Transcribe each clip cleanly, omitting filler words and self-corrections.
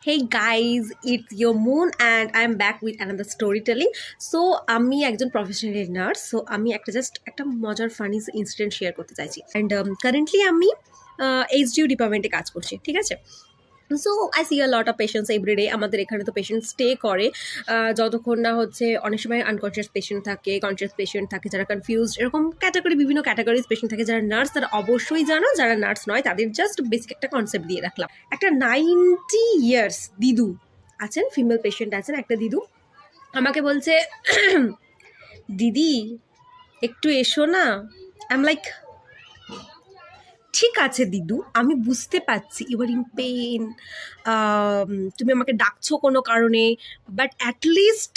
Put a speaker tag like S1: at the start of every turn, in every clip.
S1: Hey guys, it's your Moon and I'm back with another storytelling. So আমি একজন professional nurse, so আমি একটা মজার ফানি ইনসিডেন্ট শেয়ার করতে চাইছি। অ্যান্ড কারেন্টলি আমি এইচডিইউ ডিপার্টমেন্টে কাজ করছি, ঠিক আছে। So I see a lot of patients everyday. আমাদের এখানে তো পেশেন্ট স্টে করে যতক্ষণ না হচ্ছে, অনেক সময় আনকনসিয়াস পেশেন্ট থাকে, কনসিয়াস পেশেন্ট থাকে, যারা কনফিউজড, এরকম ক্যাটাগরি বিভিন্ন ক্যাটাগরিজ পেশেন্ট থাকে। যারা নার্স তারা অবশ্যই জানো, যারা নার্স নয় তাদের জাস্ট বেসিক একটা কনসেপ্ট দিয়ে রাখলাম। একটা 90 ইয়ার্স দিদু আছেন, ফিমেল পেশেন্ট আছেন, একটা দিদু আমাকে বলছে, দিদি একটু এসো না। আই এম লাইক, ঠিক আছে দিদু, আমি বুঝতে পারছি ইউ আর ইন পেন, তুমি আমাকে ডাকছো কোনো কারণে, বাট অ্যাটলিস্ট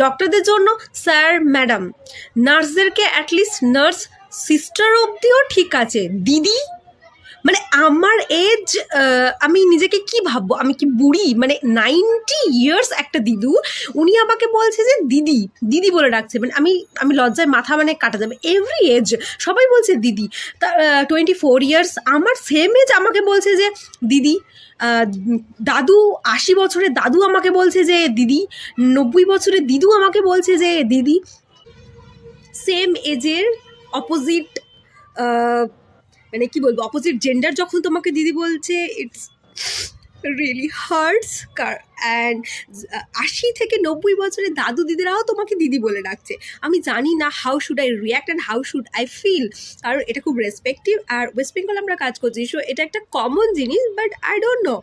S1: ডক্টরদের জন্য স্যার ম্যাডাম, নার্সদেরকে অ্যাটলিস্ট নার্স সিস্টার অবধিও ঠিক আছে, দিদি মানে আমার এজ, আমি নিজেকে কি ভাববো, আমি কি বুড়ি? মানে 90 ইয়ার্স একটা দিদু, উনি আমাকে বলছে যে দিদি দিদি বলে ডাকছে। মানে আমি লজ্জায় মাথা মানে কাটা যাবে। এভরি এজ সবাই বলছে দিদি। তা 24 ইয়ার্স আমার সেম এজ আমাকে বলছে যে দিদি। দাদু 80 বছরের দাদু আমাকে বলছে যে দিদি। 90 বছরের দিদু আমাকে বলছে যে দিদি। সেম এজের অপোজিট, মানে কি বলবো, অপোজিট জেন্ডার যখন তোমাকে দিদি বলছে, ইটস রিয়েলি হার্টস। অ্যান্ড 80 থেকে 90 বছরের দাদু দিদিরাও তোমাকে দিদি বলে ডাকছে। আমি জানি না how should I react and how should I feel, কারণ এটা খুব রেসপেক্টিভ। আর ওয়েস্ট বেঙ্গল আমরা কাজ করছি, সো এটা একটা কমন জিনিস, বাট আই ডোন্ট নো,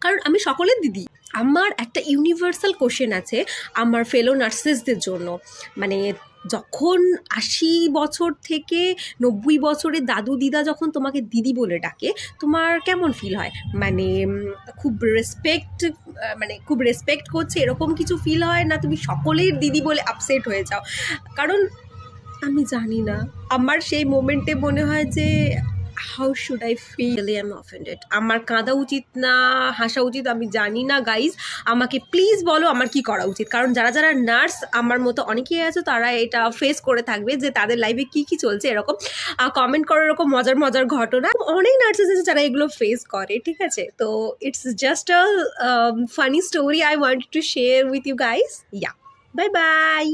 S1: কারণ আমি সকলের দিদি। আমার একটা ইউনিভার্সাল কোশ্চেন আছে আমার ফেলো নার্সেসদের জন্য, মানে যখন 80 বছর থেকে 90 বছরের দাদু দিদা যখন তোমাকে দিদি বলে ডাকে, তোমার কেমন ফিল হয়? মানে খুব রেসপেক্ট, মানে খুব রেসপেক্ট করছে এরকম কিছু ফিল হয়, না তুমি সকলের দিদি বলে আপসেট হয়ে যাও? কারণ আমি জানি না, আমার সেই মোমেন্টে মনে হয় যে how should I feel, I am offended. আমার কাঁদা উচিত না হাসা উচিত আমি জানি না। গাইজ আমাকে প্লিজ বলো আমার কি করা উচিত, কারণ যারা যারা নার্স আমার মতো অনেকেই আছে, তারা এটা ফেস করে থাকবে যে তাদের লাইফে কি কি চলছে, এরকম কমেন্ট করো এরকম মজার মজার ঘটনা। অনেক নার্সেস আছে যারা এগুলো ফেস করে, ঠিক আছে। তো it's just a funny story I want to share with you guys. Yeah, bye by.